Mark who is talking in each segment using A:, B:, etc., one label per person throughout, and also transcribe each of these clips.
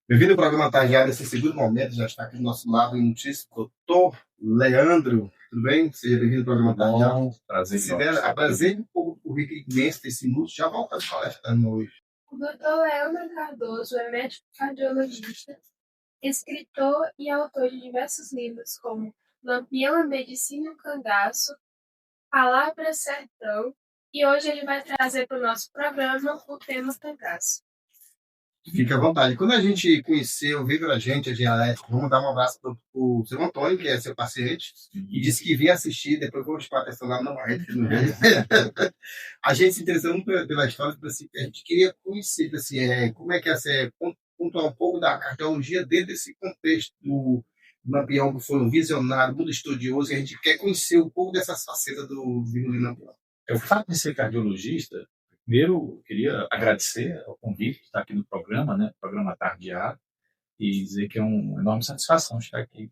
A: Bem-vindo ao programa Tardeado. Nesse segundo momento, já está aqui do nosso lado o notícia, doutor Leandro. Tudo bem? Seja bem-vindo ao programa Tardeado.
B: Prazer.
A: Se der, apresente o currículo imenso desse minuto, já volta de palestra hoje.
C: O Dr. Leandro Cardoso é médico cardiologista, escritor e autor de diversos livros, como Lampião, a Medicina e o Cangaço, Palavra Sertão, e hoje ele vai trazer para o nosso programa o tema cangaço.
A: Fique à vontade. Quando a gente conheceu, veio pra gente a Dialética, vamos dar um abraço para o seu Antônio, que é seu paciente, e disse que vinha assistir, depois vou te atenção lá na rede, que não veio. A gente se interessou muito pela história, assim, a gente queria conhecer assim, como é que é, pontuar um pouco da cardiologia dentro desse contexto do Lampião, que foi um visionário, muito estudioso, e a gente quer conhecer um pouco dessas facetas do Virgulino Lampião.
B: O fato de ser cardiologista, primeiro, eu queria agradecer ao convite de estar aqui no programa, né, programa Tardeado, e dizer que é uma enorme satisfação estar aqui.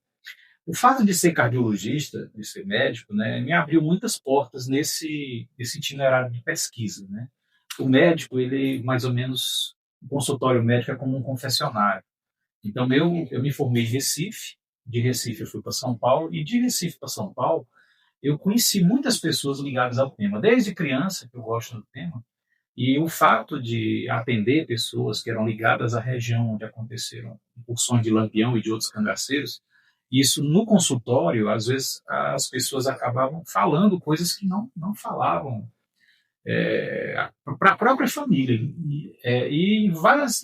B: O fato de ser cardiologista, de ser médico, né, me abriu muitas portas nesse itinerário de pesquisa, né. O médico, ele mais ou menos, o consultório médico é como um confessionário. Então, eu me formei em Recife, de Recife eu fui para São Paulo, e de Recife para São Paulo, eu conheci muitas pessoas ligadas ao tema. Desde criança, que eu gosto do tema, e o fato de atender pessoas que eram ligadas à região onde aconteceram incursões de Lampião e de outros cangaceiros, isso no consultório, às vezes as pessoas acabavam falando coisas que não falavam para a própria família. E em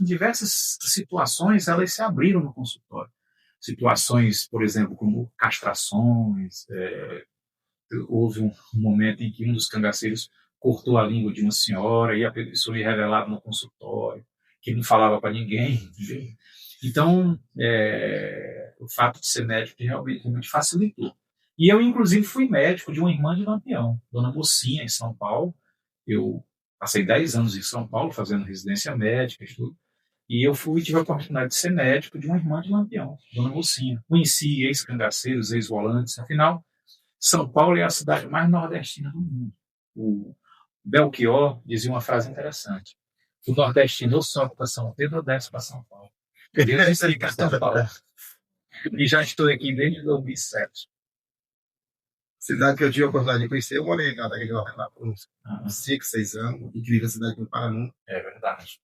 B: diversas situações elas se abriram no consultório. Situações, por exemplo, como castrações. Houve um momento em que um dos cangaceiros cortou a língua de uma senhora e a pessoa foi revelada no consultório, que não falava para ninguém. Entendeu? Então, o fato de ser médico realmente facilitou. E eu, inclusive, fui médico de uma irmã de Lampião, Dona Mocinha, em São Paulo. Eu passei 10 anos em São Paulo fazendo residência médica e tudo. E eu tive a oportunidade de ser médico de uma irmã de Lampião, Dona Mocinha. Conheci ex-cangaceiros, ex-volantes. Afinal, São Paulo é a cidade mais nordestina do mundo. O Belchior dizia uma frase interessante. O nordestino ou sobe para São Pedro ou desce para São Paulo. Eu disse para São Paulo. E já estou aqui desde 2007.
A: Cidade que eu tive a oportunidade de conhecer, eu morei lá por uns 5, 6 anos. Incrível cidade que não para nunca.
B: É verdade.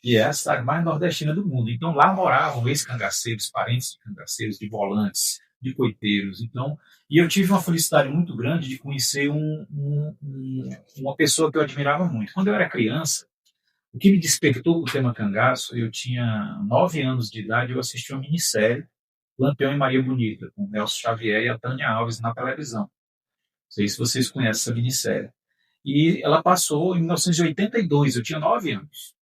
B: E é a cidade mais nordestina do mundo. Então lá moravam ex-cangaceiros, parentes de cangaceiros, de volantes, de coiteiros. Então, e eu tive uma felicidade muito grande de conhecer uma pessoa que eu admirava muito. Quando eu era criança, o que me despertou o tema cangaço, eu tinha 9 anos de idade, eu assisti uma minissérie, Lampião e Maria Bonita, com Nelson Xavier e a Tânia Alves na televisão. Não sei se vocês conhecem essa minissérie. E ela passou em 1982, eu tinha 9 anos.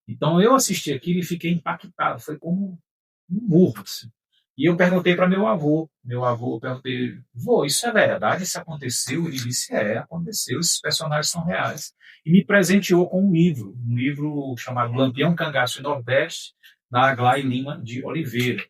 B: Então eu assisti aquilo e fiquei impactado, foi como um murro, assim. E eu perguntei para meu avô, eu perguntei, vô, isso é verdade, isso aconteceu? Ele disse, aconteceu, esses personagens são reais. E me presenteou com um livro chamado Lampião, Cangaço e Nordeste, da Aglaé Lima de Oliveira.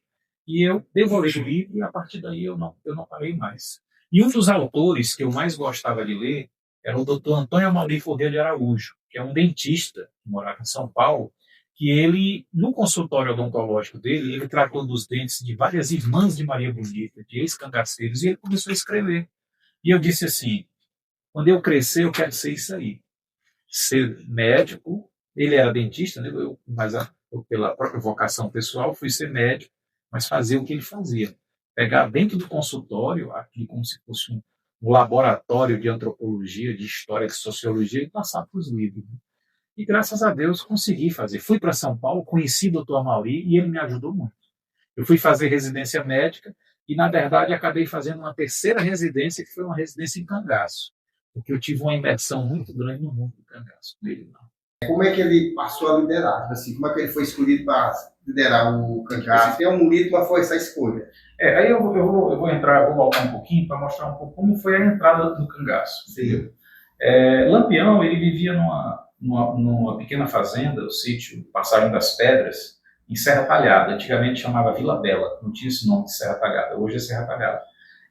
B: E eu devorei o livro e a partir daí eu não parei mais. E um dos autores que eu mais gostava de ler era o Dr. Antônio Amauri Corrêa de Araújo, que é um dentista que morava em São Paulo, que ele, no consultório odontológico dele, ele tratou dos dentes de várias irmãs de Maria Bonita, de ex-cangaceiros, e ele começou a escrever. E eu disse assim, quando eu crescer, eu quero ser isso aí. Ser médico, ele era dentista, né? Mas pela própria vocação pessoal, fui ser médico, mas fazer o que ele fazia. Pegar dentro do consultório, aqui como se fosse um laboratório de antropologia, de história, de sociologia, e passar para os livros. E graças a Deus consegui fazer. Fui para São Paulo, conheci o Dr. Amauri e ele me ajudou muito. Eu fui fazer residência médica e, na verdade, acabei fazendo uma terceira residência, que foi uma residência em cangaço, porque eu tive uma imersão muito grande no mundo do cangaço.
A: Como é que ele passou a liderar? Assim, como é que ele foi escolhido para liderar o cangaço? Tem um mito, mas foi essa escolha.
B: Aí eu vou voltar um pouquinho para mostrar um pouco como foi a entrada do cangaço.
A: Sim.
B: Lampião, ele vivia numa pequena fazenda, o sítio Passagem das Pedras, em Serra Talhada. Antigamente chamava Vila Bela, não tinha esse nome de Serra Talhada, hoje é Serra Talhada.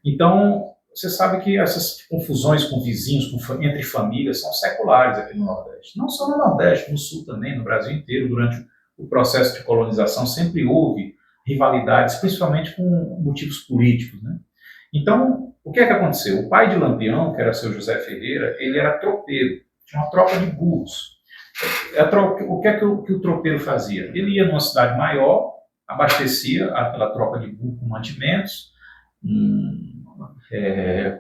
B: Então, você sabe que essas confusões com vizinhos, entre famílias, são seculares aqui no Nordeste. Não só no Nordeste, no Sul também, no Brasil inteiro, durante o processo de colonização sempre houve rivalidades, principalmente com motivos políticos, né? Então, o que é que aconteceu? O pai de Lampião, que era seu José Ferreira, ele era tropeiro, tinha uma tropa de burros. O que é que o tropeiro fazia? Ele ia numa cidade maior, abastecia aquela tropa de burro com mantimentos,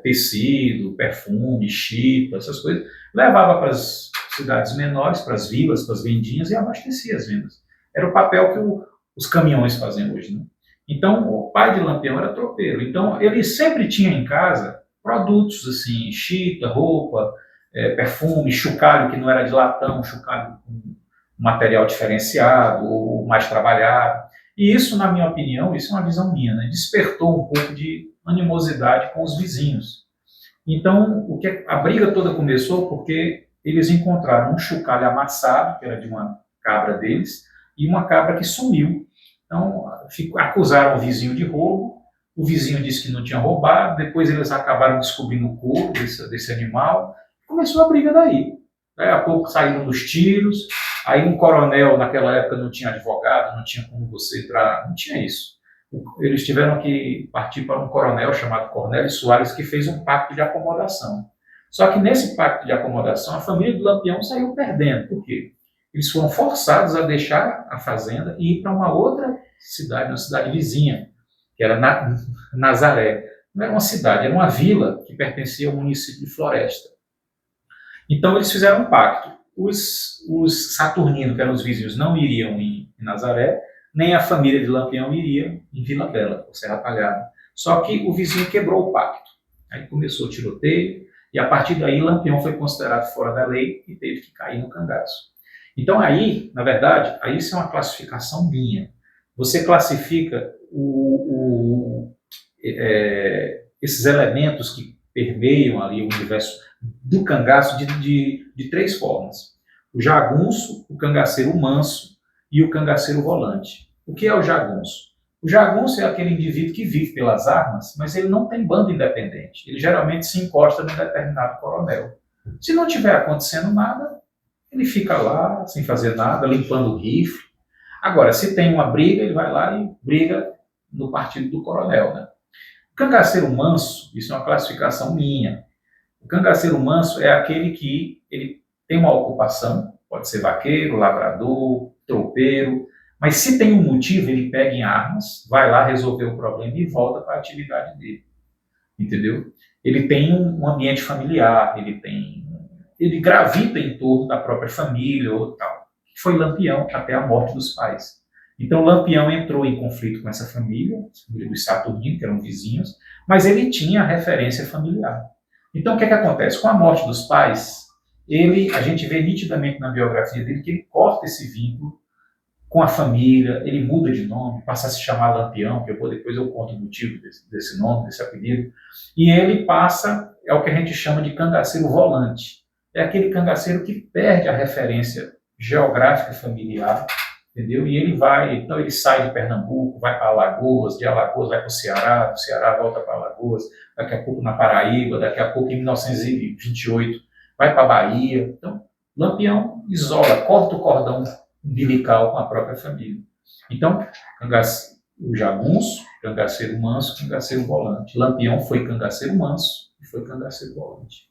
B: tecido, perfume, chita, essas coisas, levava para as cidades menores, para as vilas, para as vendinhas e abastecia as vendas. Era o papel que os caminhões fazem hoje, né? Então, o pai de Lampião era tropeiro. Então, ele sempre tinha em casa produtos assim, chita, roupa, perfume, chocalho que não era de latão, chocalho com material diferenciado ou mais trabalhado. E isso, na minha opinião, isso é uma visão minha, né? Despertou um pouco de animosidade com os vizinhos. Então, a briga toda começou porque eles encontraram um chocalho amassado, que era de uma cabra deles, e uma cabra que sumiu. Então, acusaram o vizinho de roubo, o vizinho disse que não tinha roubado, depois eles acabaram descobrindo o corpo desse animal, começou a briga daí. Daí a pouco saíram os tiros, aí um coronel, naquela época não tinha advogado, não tinha como você entrar, não tinha isso. Eles tiveram que partir para um coronel chamado Cornélio Soares, que fez um pacto de acomodação. Só que nesse pacto de acomodação, a família do Lampião saiu perdendo. Por quê? Eles foram forçados a deixar a fazenda e ir para uma outra cidade, uma cidade vizinha, que era Nazaré. Não era uma cidade, era uma vila que pertencia ao município de Floresta. Então eles fizeram um pacto. Os saturninos, que eram os vizinhos, não iriam em Nazaré, nem a família de Lampião iria em Vila Bela, ou Serra Talhada. Só que o vizinho quebrou o pacto. Aí começou o tiroteio, e a partir daí Lampião foi considerado fora da lei e teve que cair no cangaço. Então aí, na verdade, aí isso é uma classificação minha. Você classifica esses elementos que permeiam ali o universo do cangaço de três formas. O jagunço, o cangaceiro manso e o cangaceiro volante. O que é o jagunço? O jagunço é aquele indivíduo que vive pelas armas, mas ele não tem bando independente. Ele geralmente se encosta num determinado coronel. Se não estiver acontecendo nada, ele fica lá, sem fazer nada, limpando o rifle. Agora, se tem uma briga, ele vai lá e briga no partido do coronel, né? O cangaceiro manso, isso é uma classificação minha. O cangaceiro manso é aquele que ele tem uma ocupação, pode ser vaqueiro, lavrador, tropeiro, mas se tem um motivo, ele pega em armas, vai lá resolver o problema e volta para a atividade dele. Entendeu? Ele tem um ambiente familiar, ele gravita em torno da própria família ou tal. Foi Lampião até a morte dos pais. Então Lampião entrou em conflito com essa família, a família dos Saturninos, que eram vizinhos, mas ele tinha referência familiar. Então o que acontece? Com a morte dos pais, a gente vê nitidamente na biografia dele que ele corta esse vínculo com a família, ele muda de nome, passa a se chamar Lampião, que depois eu conto o motivo desse nome, desse apelido, e ele passa, é o que a gente chama de cangaceiro volante. É aquele cangaceiro que perde a referência geográfica e familiar, entendeu? E então ele sai de Pernambuco, vai para Alagoas, de Alagoas vai para o Ceará, do Ceará volta para Alagoas, daqui a pouco na Paraíba, daqui a pouco em 1928 vai para a Bahia. Então, Lampião isola, corta o cordão umbilical com a própria família. Então, o jagunço, cangaceiro manso, cangaceiro volante. Lampião foi cangaceiro manso e foi cangaceiro volante.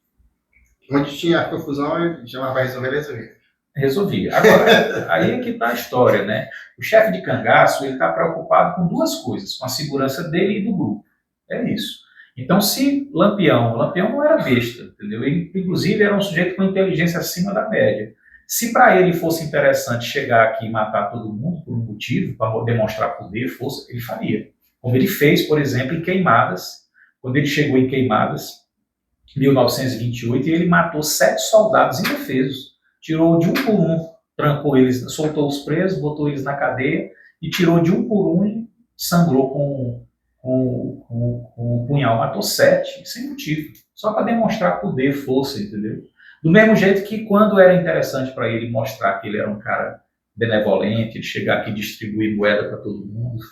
A: Onde tinha a confusão, ele chamava resolver.
B: Resolvia. Agora, aí é que está a história, né? O chefe de cangaço, ele está preocupado com duas coisas, com a segurança dele e do grupo. É isso. Então, se Lampião não era besta, entendeu? Ele, inclusive, era um sujeito com inteligência acima da média. Se para ele fosse interessante chegar aqui e matar todo mundo por um motivo, para demonstrar poder, força, ele faria. Como ele fez, por exemplo, em Queimadas. Quando ele chegou em Queimadas, em 1928, ele matou 7 soldados indefesos. Tirou de um por um, trancou eles, soltou os presos, botou eles na cadeia e tirou de um por um e sangrou com o punhal. Matou 7, sem motivo. Só para demonstrar poder, força, entendeu? Do mesmo jeito que quando era interessante para ele mostrar que ele era um cara benevolente, ele chegar aqui e distribuir moeda para todo mundo,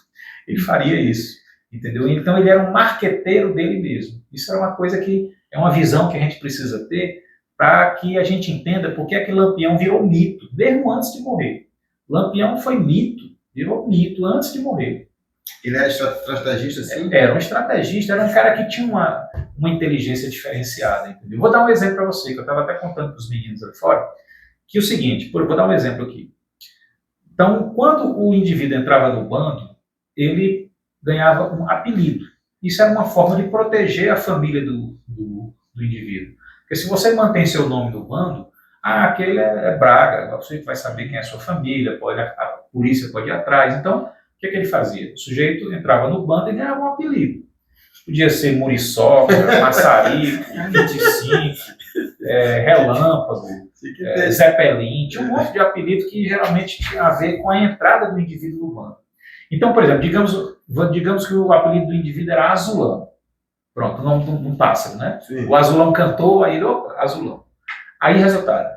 B: ele faria isso, entendeu? Então ele era um marqueteiro dele mesmo. Isso é uma coisa que é uma visão que a gente precisa ter para que a gente entenda por que é que Lampião virou mito, mesmo antes de morrer. Lampião foi mito, virou mito antes de morrer.
A: Ele era estrategista, assim?
B: Era um estrategista, era um cara que tinha uma inteligência diferenciada, entendeu? Vou dar um exemplo para você, que eu estava até contando para os meninos ali fora, que é o seguinte, vou dar um exemplo aqui. Então, quando o indivíduo entrava no bando, ele ganhava um apelido. Isso era uma forma de proteger a família do indivíduo. Porque se você mantém seu nome no bando, aquele é Braga, você vai saber quem é a sua família, a polícia pode ir atrás. Então, o que ele fazia? O sujeito entrava no bando e ganhava um apelido. Podia ser Muriçoca, Maçarico, 25, Relâmpago, Zeppelin, tinha um monte de apelido que geralmente tinha a ver com a entrada do indivíduo no bando. Então, por exemplo, digamos que o apelido do indivíduo era Azulão. Pronto, o nome de um pássaro, né? Sim. O Azulão cantou, aí ele, opa, Azulão. Aí, resultado,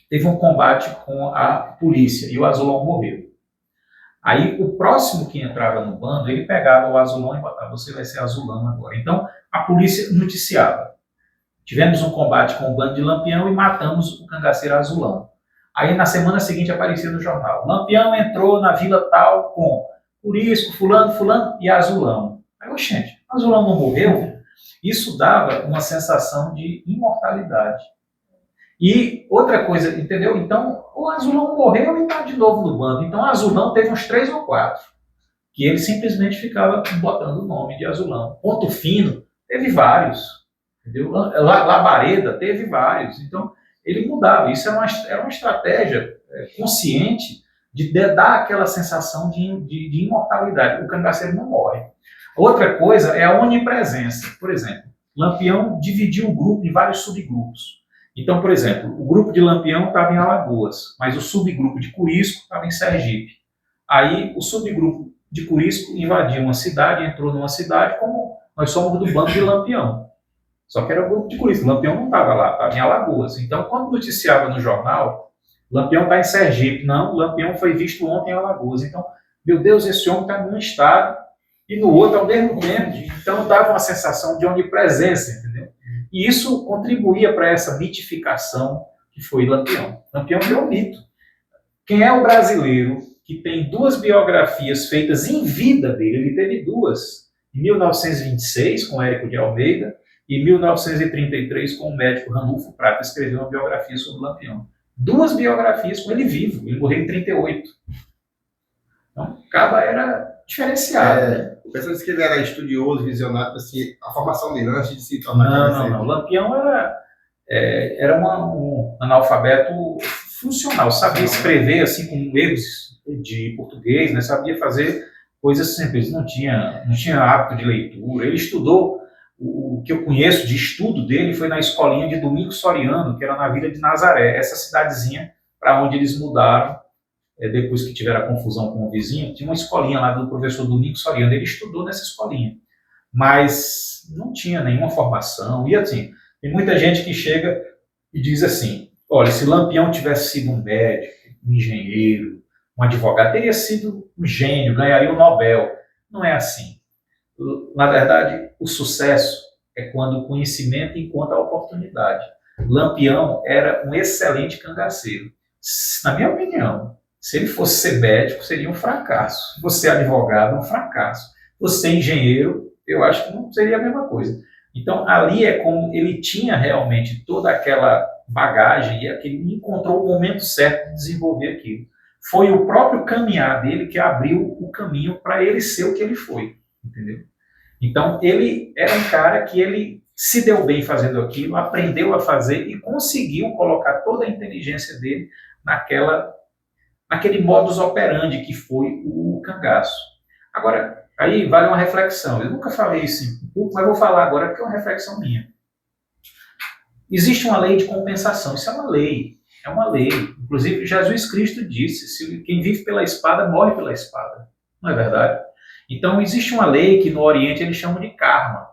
B: teve um combate com a polícia e o Azulão morreu. Aí, o próximo que entrava no bando, ele pegava o Azulão e botava, você vai ser Azulão agora. Então, a polícia noticiava. Tivemos um combate com o bando de Lampião e matamos o cangaceiro Azulão. Aí, na semana seguinte, aparecia no jornal. Lampião entrou na vila tal com Curisco, fulano e Azulão. Aí, gente, Azulão não morreu? Isso dava uma sensação de imortalidade. E outra coisa, entendeu? Então, o Azulão morreu e está de novo no bando. Então, o Azulão teve uns 3 ou 4, que ele simplesmente ficava botando o nome de Azulão. Ponto Fino, teve vários. Entendeu? Labareda, teve vários. Então, ele mudava. Isso era uma estratégia consciente de dar aquela sensação de imortalidade. O cangaceiro não morre. Outra coisa é a onipresença. Por exemplo, Lampião dividiu o grupo em vários subgrupos. Então, por exemplo, o grupo de Lampião estava em Alagoas, mas o subgrupo de Curisco estava em Sergipe. Aí, o subgrupo de Curisco invadiu uma cidade, entrou numa cidade, como nós somos do bando de Lampião. Só que era o grupo de Curisco. Lampião não estava lá, estava em Alagoas. Então, quando noticiava no jornal, Lampião está em Sergipe. Não, Lampião foi visto ontem em Alagoas. Então, meu Deus, esse homem está num estado e no outro ao mesmo tempo. Então, dava uma sensação de onipresença, entendeu? E isso contribuía para essa mitificação que foi Lampião. Lampião virou mito. Quem é o brasileiro que tem 2 biografias feitas em vida dele? Ele teve 2. Em 1926, com Érico de Almeida, e em 1933, com o médico Ranulfo Prata, escreveu uma biografia sobre Lampião. 2 biografias com ele vivo. Ele morreu em 38. Então, o Caba era diferenciado.
A: O pessoal disse que ele era estudioso, visionário, assim, a formação dele antes de se tornar...
B: Não. Lampião era um analfabeto funcional, sabia escrever assim com erros de português, né? Sabia fazer coisas simples, não tinha hábito de leitura. Ele estudou, o que eu conheço de estudo dele foi na escolinha de Domingos Soriano, que era na Vila de Nazaré, essa cidadezinha para onde eles mudaram. Depois que tiveram a confusão com o vizinho, tinha uma escolinha lá do professor Domingos Soriano, ele estudou nessa escolinha, mas não tinha nenhuma formação. E assim, tem muita gente que chega e diz assim, olha, se Lampião tivesse sido um médico, um engenheiro, um advogado, teria sido um gênio, ganharia o Nobel. Não é assim. Na verdade, o sucesso é quando o conhecimento encontra a oportunidade. Lampião era um excelente cangaceiro. Na minha opinião, se ele fosse ser médico, seria um fracasso. Você advogado, um fracasso. Você engenheiro, eu acho que não seria a mesma coisa. Então, ali é como ele tinha realmente toda aquela bagagem e ele encontrou o momento certo de desenvolver aquilo. Foi o próprio caminhar dele que abriu o caminho para ele ser o que ele foi, entendeu? Então, ele era um cara que ele se deu bem fazendo aquilo, aprendeu a fazer e conseguiu colocar toda a inteligência dele naquele modus operandi que foi o cangaço. Agora, aí vale uma reflexão. Eu nunca falei isso em público, mas vou falar agora porque é uma reflexão minha. Existe uma lei de compensação. Isso é uma lei. É uma lei. Inclusive, Jesus Cristo disse, quem vive pela espada, morre pela espada. Não é verdade? Então, existe uma lei que no Oriente eles chamam de karma.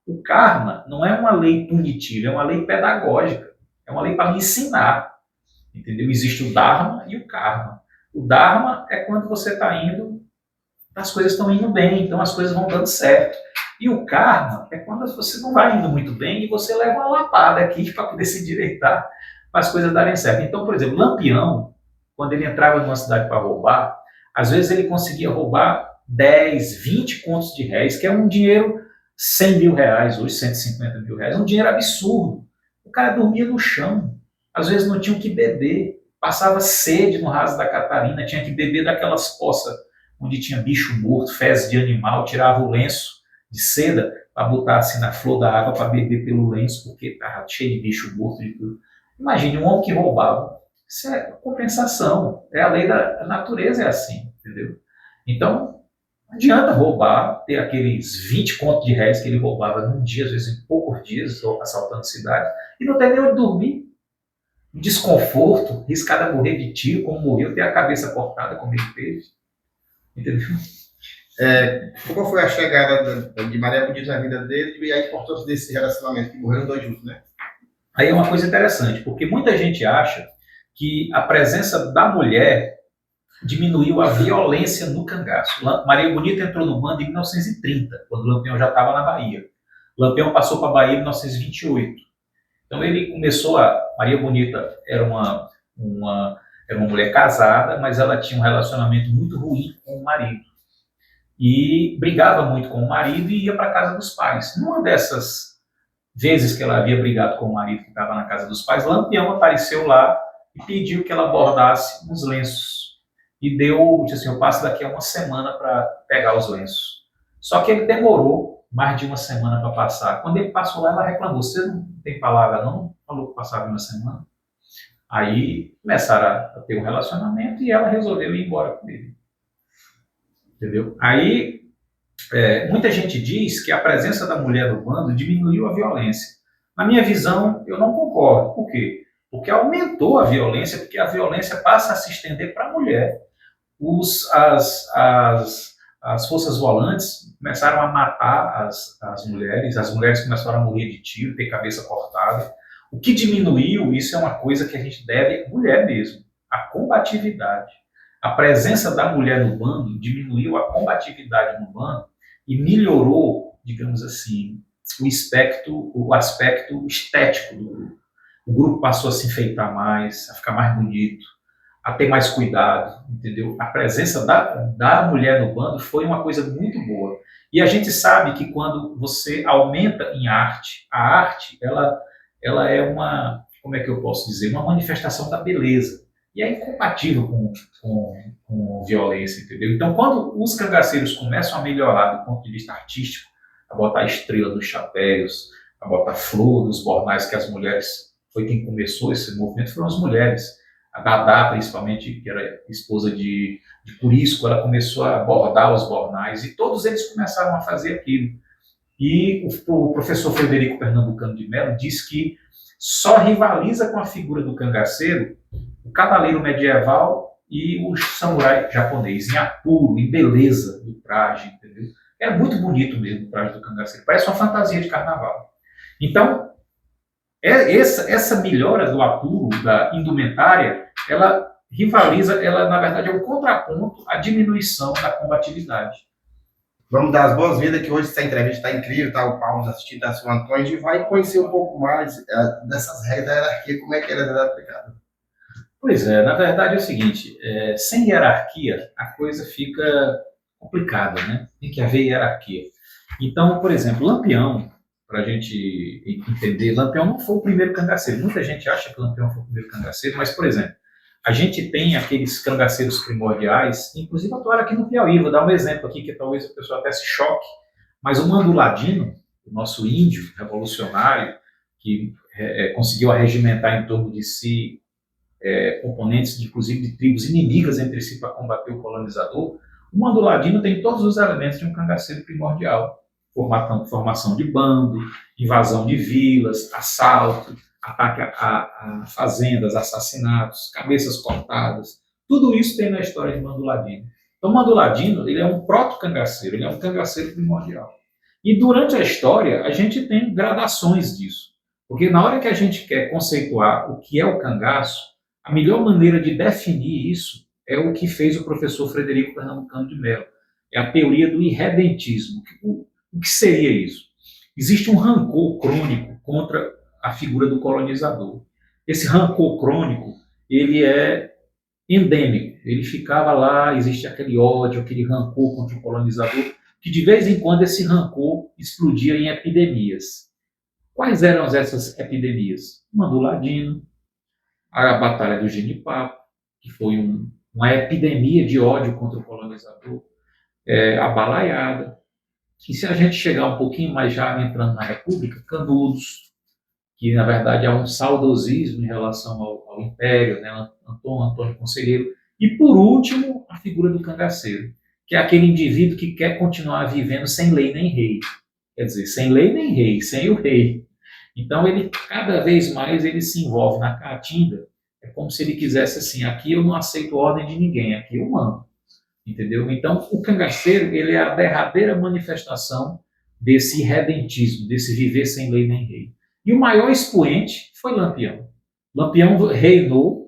B: O karma não é uma lei punitiva, é uma lei pedagógica. É uma lei para me ensinar. Entendeu? Existe o Dharma e o Karma. O Dharma é quando você está indo, as coisas estão indo bem, então as coisas vão dando certo. E o Karma é quando você não vai indo muito bem e você leva uma lapada aqui para poder se endireitar, para as coisas darem certo. Então, por exemplo, Lampião quando ele entrava numa cidade para roubar, às vezes ele conseguia roubar 10, 20 contos de réis, que é um dinheiro, 100 mil reais, hoje 150 mil reais, é um dinheiro absurdo. O cara dormia no chão, às vezes não tinha o que beber, passava sede no Raso da Catarina, tinha que beber daquelas poças onde tinha bicho morto, fezes de animal, tirava o lenço de seda para botar assim na flor da água para beber pelo lenço, porque estava cheio de bicho morto e tudo. Imagine um homem que roubava. Isso é compensação, é a lei da natureza, é assim, entendeu? Então, não adianta roubar, ter aqueles 20 contos de réis que ele roubava num dia, às vezes em poucos dias, assaltando cidades, e não ter nem onde dormir. Desconforto, riscado a morrer de tiro, como morreu, ter a cabeça cortada, como ele teve. Entendeu?
A: Qual foi a chegada de Maria Bonita na vida dele e a importância desse relacionamento, que morreram dois juntos, né?
B: Aí é uma coisa interessante, porque muita gente acha que a presença da mulher diminuiu a violência no cangaço. Maria Bonita entrou no bando em 1930, quando o Lampião já estava na Bahia. Lampião passou para a Bahia em 1928. Então ele começou Maria Bonita era uma mulher casada, mas ela tinha um relacionamento muito ruim com o marido. E brigava muito com o marido e ia para a casa dos pais. Numa dessas vezes que ela havia brigado com o marido que estava na casa dos pais, Lampião apareceu lá e pediu que ela bordasse uns lenços. E disse assim, eu passo daqui a uma semana para pegar os lenços. Só que ele demorou mais de uma semana para passar. Quando ele passou lá, ela reclamou, você não tem palavra não? Falou que passava uma semana. Aí começaram a ter um relacionamento e ela resolveu ir embora com ele. Entendeu? Aí muita gente diz que a presença da mulher no bando diminuiu a violência. Na minha visão, eu não concordo. Por quê? Porque aumentou a violência, porque a violência passa a se estender para a mulher. As forças volantes começaram a matar as mulheres começaram a morrer de tiro, ter cabeça cortada. O que diminuiu, isso é uma coisa que a gente deve à mulher mesmo, a combatividade. A presença da mulher no bando diminuiu a combatividade no bando e melhorou, digamos assim, o aspecto estético do grupo. O grupo passou a se enfeitar mais, a ficar mais bonito, a ter mais cuidado, entendeu? A presença da mulher no bando foi uma coisa muito boa. E a gente sabe que quando você aumenta em arte, a arte, ela é uma, como é que eu posso dizer, uma manifestação da beleza. E é incompatível com violência, entendeu? Então, quando os cangaceiros começam a melhorar do ponto de vista artístico, a botar estrela nos chapéus, a botar flor nos bornais, que as mulheres, foi quem começou esse movimento, foram as mulheres. A Dadá, principalmente, que era esposa de Curisco, ela começou a bordar os bornais, e todos eles começaram a fazer aquilo. E o professor Frederico Pernambucano de Mello disse que só rivaliza com a figura do cangaceiro o cavaleiro medieval e o samurai japonês, em apuro, em beleza do traje, entendeu? É muito bonito mesmo o traje do cangaceiro, parece uma fantasia de carnaval. Então, essa melhora do apuro, da indumentária, ela rivaliza, ela na verdade é um contraponto à diminuição da combatividade.
A: Vamos dar as boas-vindas, que hoje essa entrevista está incrível, tá? O Paulo assistindo, tá? O Antônio, a gente vai conhecer um pouco mais dessas regras da hierarquia, como é que ela é aplicada.
B: Pois é, na verdade é o seguinte, sem hierarquia a coisa fica complicada, né? Tem que haver hierarquia. Então, por exemplo, Lampião, para a gente entender, Lampião não foi o primeiro cangaceiro. Muita gente acha que Lampião foi o primeiro cangaceiro, mas, por exemplo, a gente tem aqueles cangaceiros primordiais, inclusive atuaram aqui no Piauí. Vou dar um exemplo aqui que talvez a pessoa até se choque, mas o Mando Ladino, o nosso índio revolucionário, que conseguiu arregimentar em torno de si componentes, inclusive de tribos inimigas entre si para combater o colonizador, o Mando Ladino tem todos os elementos de um cangaceiro primordial. Formação de bando, invasão de vilas, assalto, ataque a fazendas, assassinatos, cabeças cortadas. Tudo isso tem na história de Mando Ladino. Então, Mando Ladino, ele é um proto-cangaceiro, ele é um cangaceiro primordial. E durante a história, a gente tem gradações disso. Porque na hora que a gente quer conceituar o que é o cangaço, a melhor maneira de definir isso é o que fez o professor Frederico Pernambucano de Mello. É a teoria do irredentismo. O que seria isso? Existe um rancor crônico contra a figura do colonizador. Esse rancor crônico, ele é endêmico. Ele ficava lá, existe aquele ódio, aquele rancor contra o colonizador, que de vez em quando esse rancor explodia em epidemias. Quais eram essas epidemias? Manduladino, a Batalha do Genipapo, que foi uma epidemia de ódio contra o colonizador, a Balaiada. E se a gente chegar um pouquinho mais já entrando na República, Canudos, que na verdade há um saudosismo em relação ao Império, né? Antônio Conselheiro. E por último, a figura do cangaceiro, que é aquele indivíduo que quer continuar vivendo sem lei nem rei. Quer dizer, sem lei nem rei, sem o rei. Então, ele cada vez mais ele se envolve na caatinga. É como se ele quisesse assim, aqui eu não aceito ordem de ninguém, aqui eu mando. Entendeu? Então, o cangaceiro ele é a derradeira manifestação desse irredentismo, desse viver sem lei nem rei. E o maior expoente foi Lampião. Lampião reinou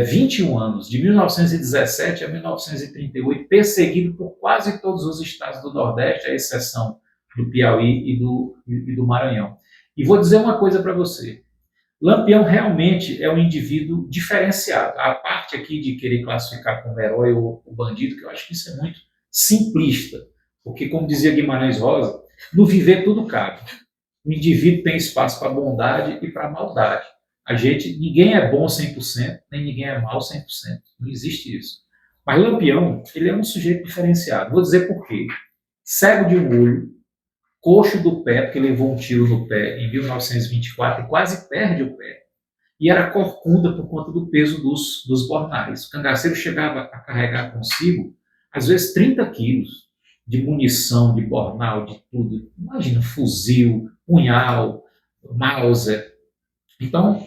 B: 21 anos, de 1917 a 1938, perseguido por quase todos os estados do Nordeste, à exceção do Piauí e do Maranhão. E vou dizer uma coisa para você. Lampião realmente é um indivíduo diferenciado. A parte aqui de querer classificar como herói o bandido, que eu acho que isso é muito simplista. Porque, como dizia Guimarães Rosa, no viver tudo cabe. O indivíduo tem espaço para bondade e para maldade. Ninguém é bom 100%, nem ninguém é mal 100%. Não existe isso. Mas Lampião, ele é um sujeito diferenciado. Vou dizer por quê. Cego de um olho, coxo do pé, porque levou um tiro no pé em 1924 e quase perde o pé. E era corcunda por conta do peso dos bornais. O cangaceiro chegava a carregar consigo, às vezes, 30 quilos de munição, de bornal, de tudo. Imagina, fuzil, punhal, Mauser. Então,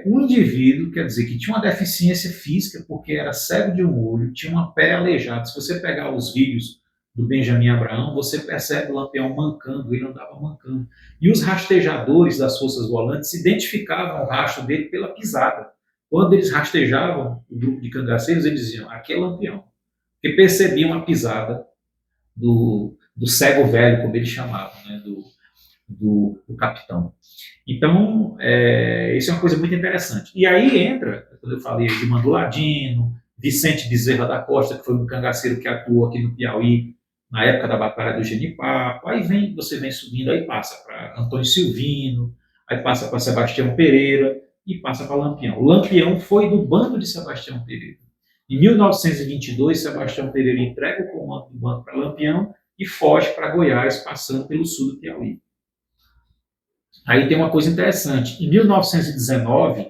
B: um indivíduo, quer dizer, que tinha uma deficiência física, porque era cego de um olho, tinha uma pele aleijada. Se você pegar os vídeos do Benjamin Abraão, você percebe o Lampião mancando, ele andava mancando. E os rastejadores das forças volantes identificavam o rastro dele pela pisada. Quando eles rastejavam o grupo de cangaceiros, eles diziam, aqui é Lampião. Porque percebiam a pisada do cego velho, como eles chamavam, né, do capitão. Então, isso é uma coisa muito interessante. E aí entra, quando eu falei de Manduladino, Vicente Bezerra da Costa, que foi um cangaceiro que atuou aqui no Piauí, na época da Batalha do Genipapo, aí você vem subindo, aí passa para Antônio Silvino, aí passa para Sebastião Pereira e passa para Lampião. O Lampião foi do bando de Sebastião Pereira. Em 1922, Sebastião Pereira entrega o comando do bando para Lampião e foge para Goiás, passando pelo sul do Piauí. Aí tem uma coisa interessante. Em 1919,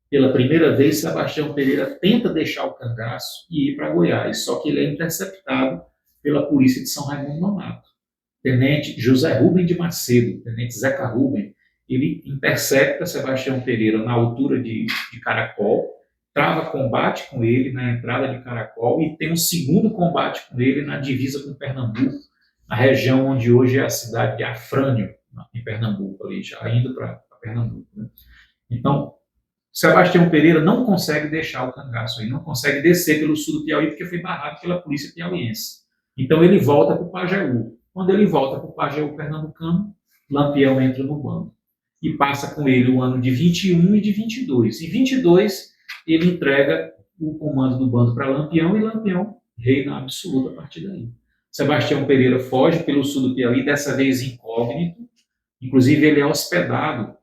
B: pela primeira vez, Sebastião Pereira tenta deixar o cangaço e ir para Goiás, só que ele é interceptado pela polícia de São Raimundo Nonato. Tenente José Rubem de Macedo, tenente Zeca Rubem, ele intercepta Sebastião Pereira na altura de Caracol, trava combate com ele na entrada de Caracol e tem um segundo combate com ele na divisa com Pernambuco, na região onde hoje é a cidade de Afrânio, em Pernambuco, ali, já indo para Pernambuco. Né? Então, Sebastião Pereira não consegue deixar o cangaço aí, não consegue descer pelo sul do Piauí, porque foi barrado pela polícia piauiense. Então ele volta para o Pajeú. Quando ele volta para o Pajeú pernambucano, Lampião entra no bando. E passa com ele o ano de 21 e de 22. Em 22, ele entrega o comando do bando para Lampião e Lampião reina absoluto a partir daí. Sebastião Pereira foge pelo sul do Piauí, dessa vez incógnito. Inclusive, ele é hospedado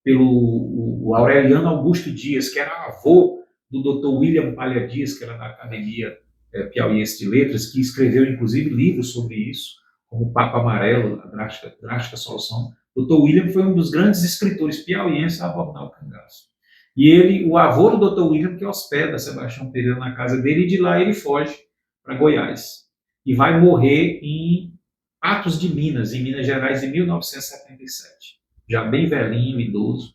B: pelo Aureliano Augusto Dias, que era avô do Dr. William Palha Dias, que era da Academia Piauiense de Letras, que escreveu, inclusive, livros sobre isso, como o Papa Amarelo, a Drástica Solução. O Dr. William foi um dos grandes escritores piauienses a abordar o cangaço. E o avô do Dr. William, que hospeda Sebastião Pereira na casa dele, e de lá ele foge para Goiás. E vai morrer em Patos de Minas, em Minas Gerais, em 1977. Já bem velhinho, idoso,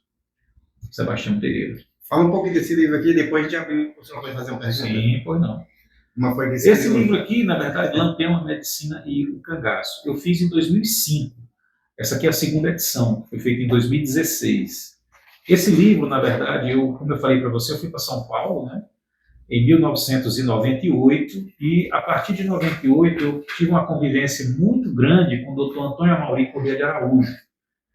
B: Sebastião Pereira.
A: Fala um pouco desse livro aqui, depois a gente abre, o senhor pode fazer uma pergunta.
B: Sim, pois não. Esse livro aqui, na verdade, Lampião, a Medicina e o Cangaço, eu fiz em 2005. Essa aqui é a segunda edição, foi feita em 2016. Esse livro, na verdade, como eu falei para você, eu fui para São Paulo, né, em 1998, e a partir de 98 eu tive uma convivência muito grande com o Dr. Antônio Amaury Corrêa de Araújo,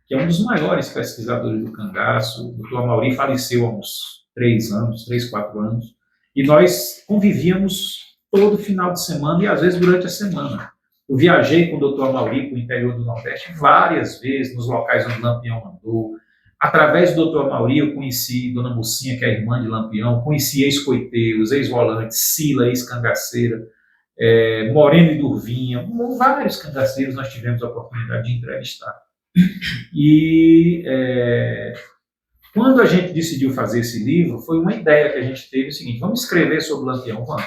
B: que é um dos maiores pesquisadores do cangaço. O Dr. Amaury faleceu há uns 3 anos, 3, 4 anos, e nós convivíamos todo final de semana e às vezes durante a semana. Eu viajei com o Dr. Amauri para o interior do Nordeste várias vezes, nos locais onde Lampião andou. Através do Dr. Amauri, eu conheci Dona Mocinha, que é a irmã de Lampião, conheci ex-coiteiros, ex-volantes, Sila, ex-cangaceira, Moreno e Durvinha, vários cangaceiros nós tivemos a oportunidade de entrevistar. E quando a gente decidiu fazer esse livro, foi uma ideia que a gente teve, o seguinte: vamos escrever sobre Lampião, vamos.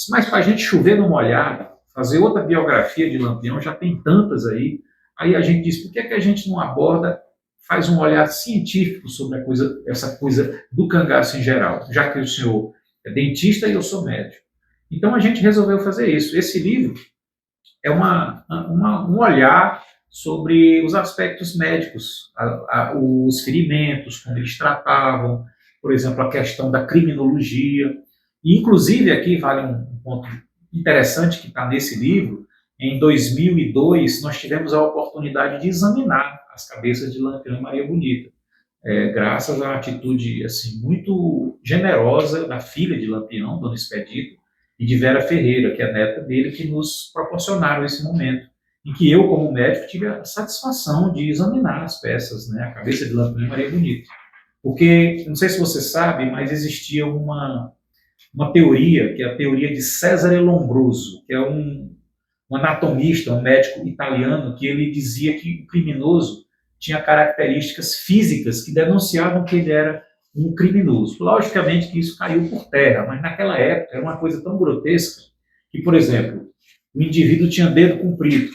B: Mas para a gente chover no molhado, fazer outra biografia de Lampião, já tem tantas aí. Aí a gente disse, por que a gente não aborda, faz um olhar científico sobre essa coisa do cangaço em geral, já que o senhor é dentista e eu sou médico. Então a gente resolveu fazer isso. Esse livro é um olhar sobre os aspectos médicos, os ferimentos, como eles tratavam, por exemplo, a questão da criminologia. E, inclusive, aqui vale um ponto interessante que está nesse livro. Em 2002, nós tivemos a oportunidade de examinar as cabeças de Lampião e Maria Bonita, graças à atitude assim, muito generosa da filha de Lampião, Dona Expedito, e de Vera Ferreira, que é a neta dele, que nos proporcionaram esse momento, em que eu, como médico, tive a satisfação de examinar as peças, né, a cabeça de Lampião e Maria Bonita. Porque, não sei se você sabe, mas existia uma teoria, que é a teoria de Cesare Lombroso, que é um anatomista, um médico italiano, que ele dizia que o criminoso tinha características físicas que denunciavam que ele era um criminoso. Logicamente que isso caiu por terra, mas naquela época era uma coisa tão grotesca que, por exemplo, o indivíduo tinha dedo comprido,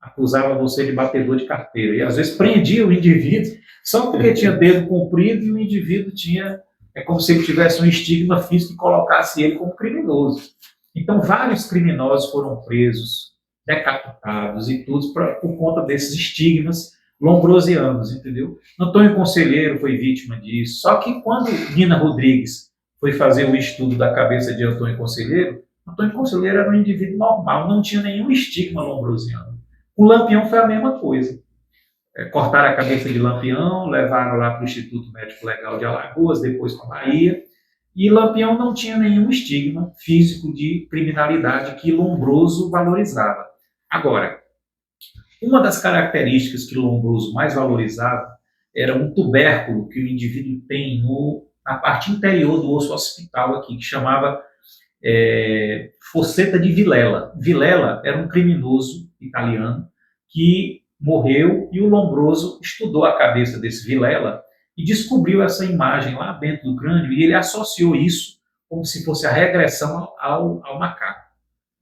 B: acusava você de batedor de carteira, e às vezes prendia o indivíduo só porque tinha dedo comprido e o indivíduo tinha, como se ele tivesse um estigma físico e colocasse ele como criminoso. Então, vários criminosos foram presos, decapitados e tudo por conta desses estigmas lombrosianos, entendeu? Antônio Conselheiro foi vítima disso. Só que quando Nina Rodrigues foi fazer o estudo da cabeça de Antônio Conselheiro era um indivíduo normal, não tinha nenhum estigma lombrosiano. O Lampião foi a mesma coisa. Cortaram a cabeça de Lampião, levaram lá para o Instituto Médico Legal de Alagoas, depois para a Bahia, e Lampião não tinha nenhum estigma físico de criminalidade que Lombroso valorizava. Agora, uma das características que Lombroso mais valorizava era um tubérculo que o indivíduo tem na parte interior do osso occipital aqui, que chamava fosseta de Vilela. Vilela era um criminoso italiano que morreu e o Lombroso estudou a cabeça desse Vilela e descobriu essa imagem lá dentro do crânio e ele associou isso como se fosse a regressão ao macaco.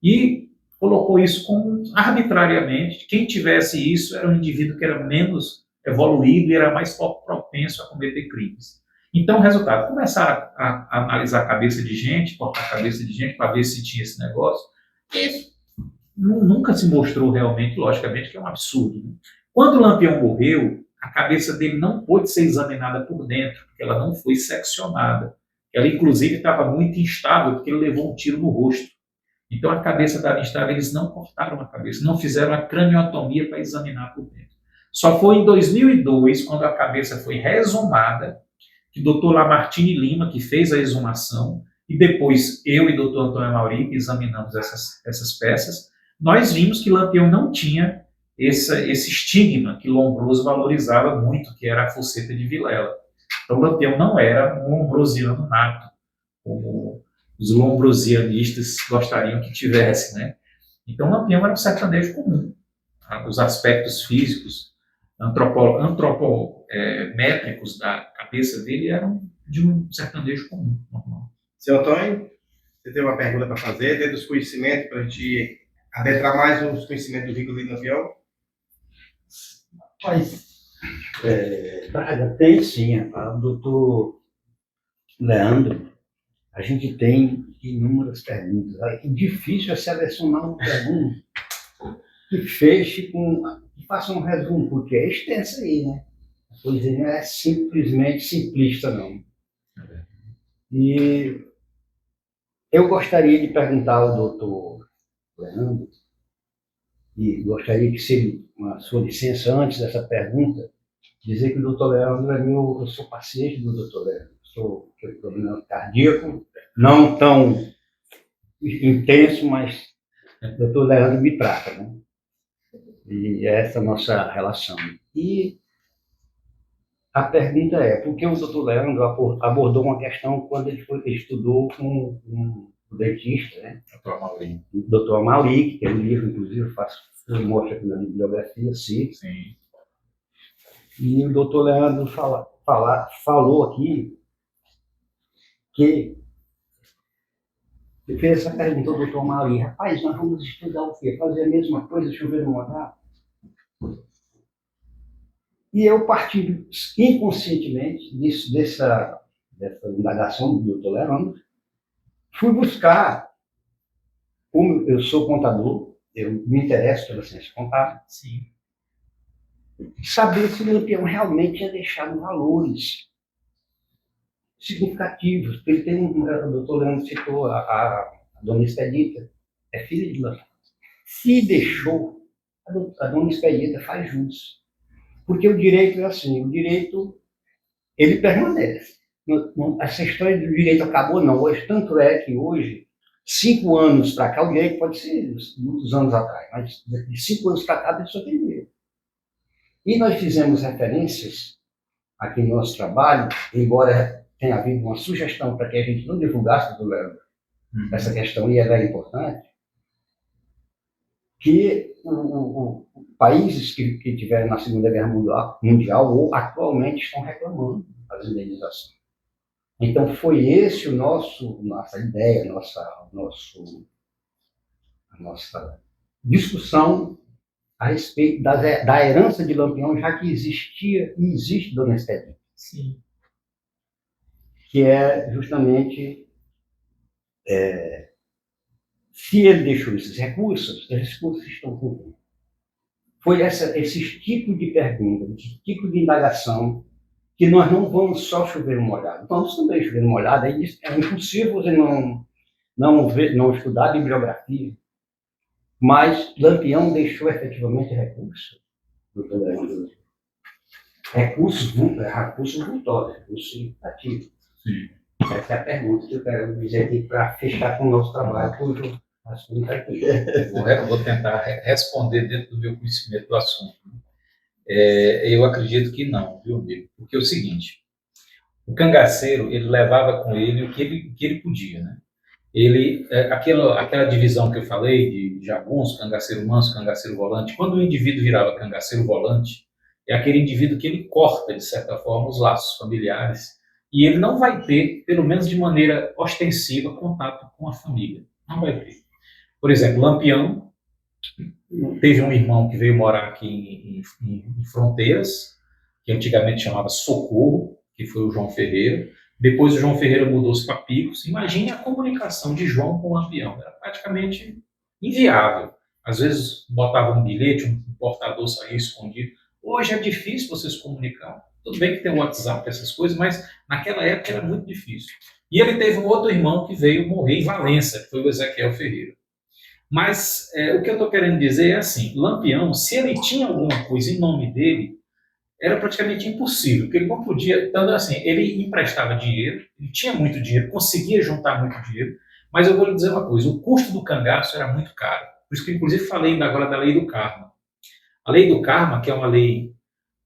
B: E colocou isso como arbitrariamente, quem tivesse isso era um indivíduo que era menos evoluído e era mais propenso a cometer crimes. Então, resultado, começaram a analisar a cabeça de gente, cortar a cabeça de gente para ver se tinha esse negócio. Isso nunca se mostrou realmente, logicamente, que é um absurdo. Né? Quando o Lampião morreu, a cabeça dele não pôde ser examinada por dentro, porque ela não foi seccionada. Ela, inclusive, estava muito instável, porque ele levou um tiro no rosto. Então, a cabeça estava instável, eles não cortaram a cabeça, não fizeram a craniotomia para examinar por dentro. Só foi em 2002, quando a cabeça foi reexumada, que o Dr. Lamartine Lima, que fez a exumação, e depois eu e o Dr. Antônio Amauri, que examinamos essas peças, nós vimos que Lampião não tinha esse estigma que Lombroso valorizava muito, que era a fosseta de Vilela. Então, Lampião não era um lombrosiano nato, como os lombrosianistas gostariam que tivesse, né? Então, Lampião era um sertanejo comum. Os aspectos físicos, métricos da cabeça dele eram de um sertanejo comum, normal.
A: Seu Antônio, você tem uma pergunta para fazer, dentro dos conhecimentos, para a gente adentrar mais nos conhecimentos do Rigolino Lampião?
D: Mas, Braga, tem sim. O doutor Leandro, a gente tem inúmeras perguntas. É difícil é selecionar uma pergunta que feche que faça um resumo, porque é extensa aí, né? A coisa não é simplesmente simplista, não. E eu gostaria de perguntar ao doutor Leandro, e gostaria que, se a sua licença, antes dessa pergunta, dizer que o doutor Leandro eu sou paciente do doutor Leandro. sou problema cardíaco, não tão intenso, mas o doutor Leandro me trata, né? E essa é a nossa relação. E a pergunta é, por que o doutor Leandro abordou uma questão quando ele estudou com um dentista, né?
B: Dr. Amauri.
D: O doutor Amauri, que tem um livro, inclusive, eu mostro aqui na bibliografia, sim. E o doutor Leandro falou aqui que ele fez essa pergunta ao doutor Amauri: rapaz, nós vamos estudar o quê? Fazer a mesma coisa, chover no molhado? E eu, partindo inconscientemente dessa indagação do doutor Leandro, fui buscar, como eu sou contador, eu me interesso pela ciência contábil, saber se o Lampião realmente tinha deixado valores significativos. Ele tem o doutor Leandro citou a dona Expedita, é filha de Lampião. Se deixou, a dona Expedita faz jus. Porque o direito é assim, o direito, ele permanece. Essa história do direito acabou, não. Hoje, tanto é que hoje, 5 anos para cá, o direito pode ser muitos anos atrás, mas de 5 anos para cá, a pessoa tem direito. E nós fizemos referências aqui no nosso trabalho, embora tenha havido uma sugestão para que a gente não divulgasse do Leandro essa questão, e ela é importante, que países que tiveram na Segunda Guerra Mundial ou atualmente estão reclamando das indenizações. Então foi esse nossa ideia, a nossa discussão a respeito da herança de Lampião, já que existia e existe Dona Expedita.
B: Sim.
D: Que é justamente se ele deixou esses recursos estão com ele. Foi esse tipo de pergunta, esse tipo de indagação, que nós não vamos só chover no molhado. Vamos também chover no molhado. É impossível você não estudar a bibliografia. Mas Lampião deixou efetivamente recursos. Recursos vultórios, recursos significativos. Essa é a pergunta que eu quero dizer aqui para fechar com o nosso trabalho, cujo assunto é aqui.
B: Eu vou tentar responder dentro do meu conhecimento do assunto. Eu acredito que não, viu, amigo? Porque é o seguinte, o cangaceiro, ele levava com ele o que ele podia, né? Aquela divisão que eu falei de jagunço, cangaceiro manso, cangaceiro volante, quando o indivíduo virava cangaceiro volante, é aquele indivíduo que ele corta, de certa forma, os laços familiares, e ele não vai ter, pelo menos de maneira ostensiva, contato com a família. Não vai ter. Por exemplo, Lampião teve um irmão que veio morar aqui em Fronteiras, que antigamente chamava Socorro, que foi o João Ferreira. Depois o João Ferreira mudou-se para Picos. Imagine a comunicação de João com o Lampião. Era praticamente inviável. Às vezes botava um bilhete, um portador saía escondido. Hoje é difícil você se comunicar. Tudo bem que tem o WhatsApp, essas coisas, mas naquela época era muito difícil. E ele teve um outro irmão que veio morrer em Valença, que foi o Ezequiel Ferreira. Mas o que eu estou querendo dizer é assim, Lampião, se ele tinha alguma coisa em nome dele, era praticamente impossível, porque ele não podia, tanto assim, ele emprestava dinheiro, ele tinha muito dinheiro, conseguia juntar muito dinheiro, mas eu vou lhe dizer uma coisa, o custo do cangaço era muito caro. Por isso que eu, inclusive, falei ainda agora da lei do karma. A lei do karma, que é uma lei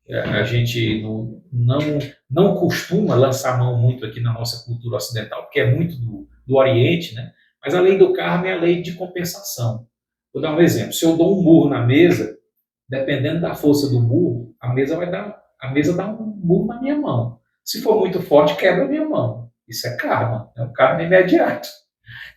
B: a gente não costuma lançar mão muito aqui na nossa cultura ocidental, porque é muito do Oriente, né? Mas a lei do karma é a lei de compensação. Vou dar um exemplo. Se eu dou um murro na mesa, dependendo da força do murro, a mesa dá um murro na minha mão. Se for muito forte, quebra a minha mão. Isso é karma. É um karma imediato.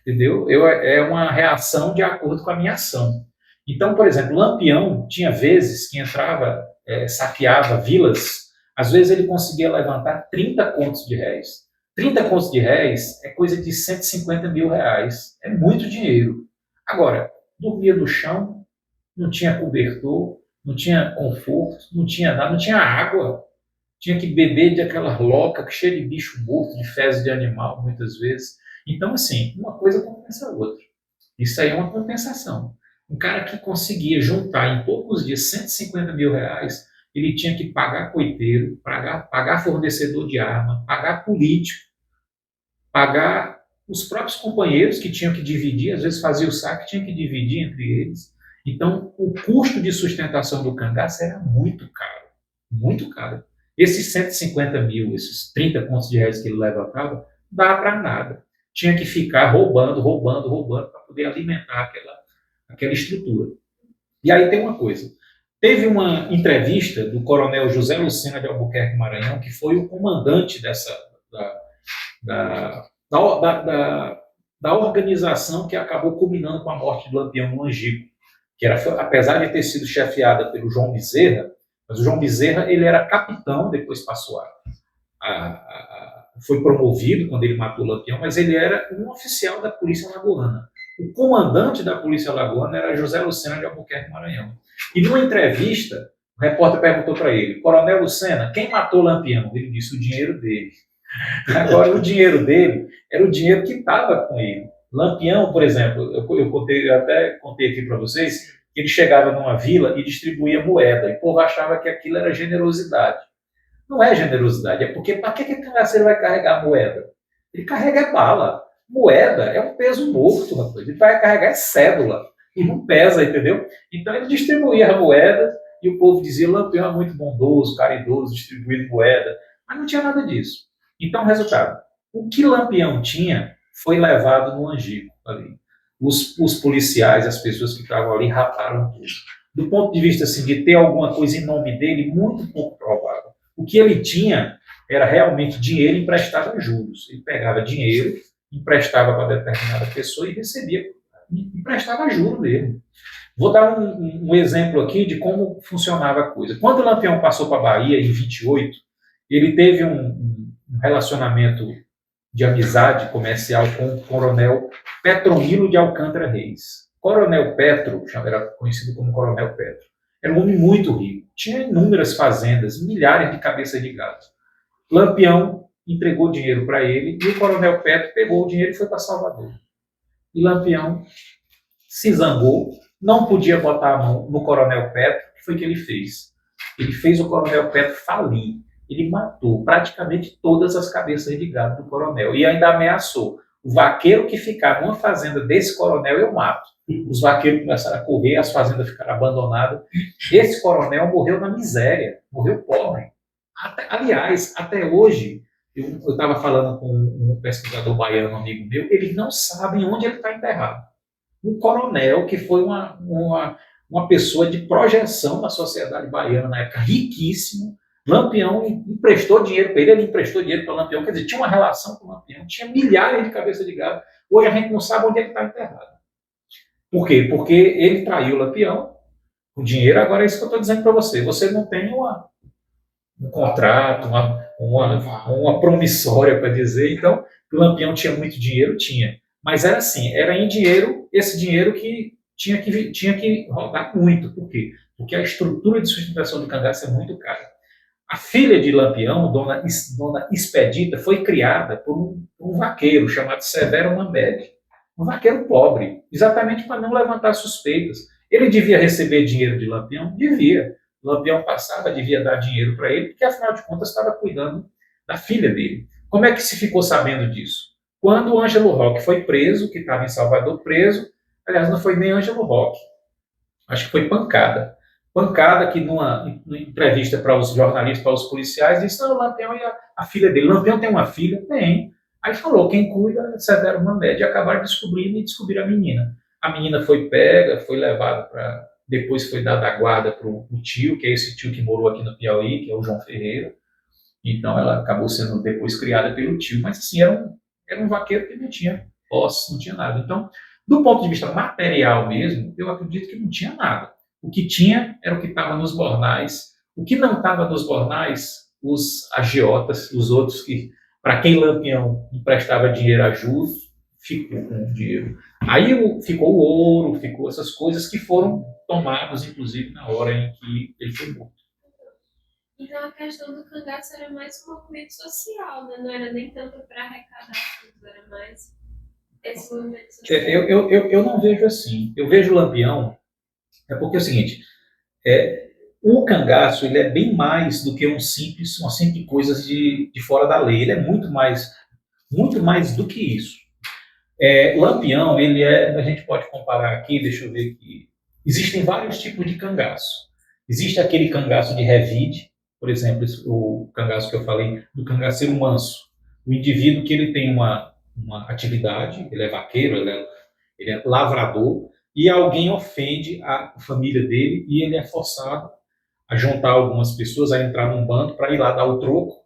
B: Entendeu? É uma reação de acordo com a minha ação. Então, por exemplo, Lampião tinha vezes que entrava, saqueava vilas, às vezes ele conseguia levantar 30 contos de réis. 30 contos de réis é coisa de 150 mil reais. É muito dinheiro. Agora, dormia no chão, não tinha cobertor, não tinha conforto, não tinha nada, não tinha água. Tinha que beber daquela loca cheia de bicho morto, de fezes de animal, muitas vezes. Então, assim, uma coisa compensa a outra. Isso aí é uma compensação. Um cara que conseguia juntar em poucos dias 150 mil reais, ele tinha que pagar coiteiro, pagar fornecedor de arma, pagar político, pagar os próprios companheiros que tinham que dividir, às vezes fazia o saque, tinha que dividir entre eles. Então, o custo de sustentação do cangaço era muito caro, muito caro. Esses 150 mil, esses 30 contos de reais que ele levantava, não dava para nada. Tinha que ficar roubando para poder alimentar aquela estrutura. E aí tem uma coisa. Teve uma entrevista do coronel José Lucena de Albuquerque Maranhão, que foi o comandante da organização que acabou culminando com a morte de Lampião no Angico, que era, apesar de ter sido chefiada pelo João Bezerra, mas o João Bezerra ele era capitão, depois passou foi promovido quando ele matou Lampião, mas ele era um oficial da Polícia Alagoana. O comandante da Polícia Alagoana era José Lucena de Albuquerque Maranhão. E numa entrevista, o repórter perguntou para ele: Coronel Lucena, quem matou Lampião? Ele disse: o dinheiro dele. Agora, o dinheiro dele era o dinheiro que estava com ele. Lampião, por exemplo, eu até contei aqui para vocês, que ele chegava numa vila e distribuía moeda, e o povo achava que aquilo era generosidade. Não é generosidade, é porque para que o cangaceiro vai carregar moeda? Ele carrega bala. Moeda é um peso morto, rapaz. Ele vai carregar cédula e não pesa, entendeu? Então ele distribuía a moeda e o povo dizia: Lampião é muito bondoso, caridoso, distribuindo moeda. Mas não tinha nada disso. Então, resultado: o que Lampião tinha foi levado no Angico ali. Os policiais, as pessoas que estavam ali, raparam tudo. Do ponto de vista assim, de ter alguma coisa em nome dele, muito pouco provável. O que ele tinha era realmente dinheiro emprestado a juros. Ele pegava dinheiro, emprestava para determinada pessoa e recebia, emprestava juros dele. Vou dar um exemplo aqui de como funcionava a coisa. Quando o Lampião passou para a Bahia, em 28, ele teve um relacionamento de amizade comercial com o coronel Petronilo de Alcântara Reis. Coronel Petro, era conhecido como Coronel Petro, era um homem muito rico, tinha inúmeras fazendas, milhares de cabeças de gado. Lampião entregou dinheiro para ele e o Coronel Petro pegou o dinheiro e foi para Salvador. E Lampião se zangou, não podia botar a mão no Coronel Petro. O que foi que ele fez? Ele fez o Coronel Petro falir. Ele matou praticamente todas as cabeças de gado do coronel e ainda ameaçou: o vaqueiro que ficar numa fazenda desse coronel eu mato. Os vaqueiros começaram a correr, as fazendas ficaram abandonadas. Esse coronel morreu na miséria, morreu pobre. Aliás, até hoje, eu estava falando com um pesquisador baiano, um amigo meu, eles não sabem onde ele está enterrado. Um coronel que foi uma pessoa de projeção na sociedade baiana na época, riquíssimo. Lampião emprestou dinheiro para ele emprestou dinheiro para Lampião, quer dizer, tinha uma relação com Lampião, tinha milhares de cabeças de gado. Hoje a gente não sabe onde ele está enterrado. Por quê? Porque ele traiu Lampião, o dinheiro. Agora é isso que eu estou dizendo para você. Você não tem um contrato, uma promissória para dizer. Então, o Lampião tinha muito dinheiro? Tinha. Mas era assim, era em dinheiro, esse dinheiro que tinha que rodar muito. Por quê? Porque a estrutura de sustentação do cangaço é muito cara. A filha de Lampião, dona Expedita, foi criada por um vaqueiro chamado Severo Mambede. Um vaqueiro pobre, exatamente para não levantar suspeitas. Ele devia receber dinheiro de Lampião? Devia. Lampião passava, devia dar dinheiro para ele, porque afinal de contas estava cuidando da filha dele. Como é que se ficou sabendo disso? Quando o Ângelo Roque foi preso, que estava em Salvador preso, aliás, não foi nem Ângelo Roque, acho que foi Pancada. Pancada que numa entrevista para os jornalistas, para os policiais, disse: não, o Lampião e a filha dele. Lampião tem uma filha? Tem. Aí falou: quem cuida é Severo Mambede. E acabaram descobrindo e descobriram a menina. A menina foi pega, foi levada para... Depois foi dada a guarda para o tio, que é esse tio que morou aqui no Piauí, que é o João Ferreira. Então ela acabou sendo depois criada pelo tio. Mas assim, era um vaqueiro que não tinha posse, não tinha nada. Então, do ponto de vista material mesmo, eu acredito que não tinha nada. O que tinha era o que estava nos bornais. O que não estava nos bornais, os agiotas, os outros que, para quem Lampião emprestava dinheiro a juros, ficou com o dinheiro. Aí ficou o ouro, ficou essas coisas que foram tomadas, inclusive, na hora em que ele foi morto.
C: Então a questão do cangaço era mais um movimento social, né? Não era nem tanto para arrecadar tudo, era mais esse movimento social.
B: Eu não vejo assim. Eu vejo o Lampião... É porque é o seguinte, o cangaço ele é bem mais do que uma simples coisa de fora da lei. Ele é muito mais muito mais do que isso. Lampião, a gente pode comparar aqui, deixa eu ver aqui, existem vários tipos de cangaço. Existe aquele cangaço de revide, por exemplo, o cangaço que eu falei, do cangaceiro manso. O indivíduo que ele tem uma atividade, ele é vaqueiro, ele é lavrador, e alguém ofende a família dele e ele é forçado a juntar algumas pessoas, a entrar num bando para ir lá dar o troco.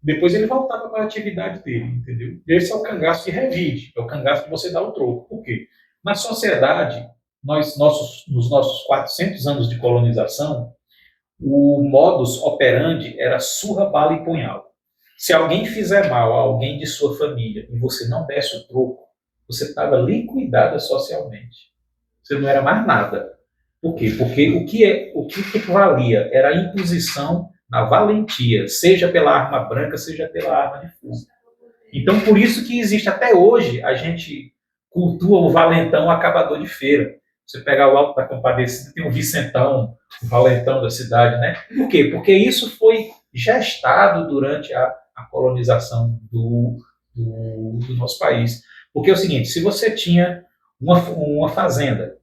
B: Depois ele voltava para a atividade dele, entendeu? Esse é o cangaço de revide, é o cangaço de você dar o troco. Por quê? Na sociedade, nos nossos 400 anos de colonização, o modus operandi era surra, bala e punhal. Se alguém fizer mal a alguém de sua família e você não desse o troco, você estava liquidada socialmente. Você não era mais nada. Por quê? Porque o que valia era a imposição na valentia, seja pela arma branca, seja pela arma de fogo. Então, por isso que existe até hoje, a gente cultua o valentão acabador de feira. Você pegar o Alto da Compadecida, tem o Vicentão, o valentão da cidade, né? Por quê? Porque isso foi gestado durante a colonização do nosso país. Porque é o seguinte, se você tinha uma fazenda,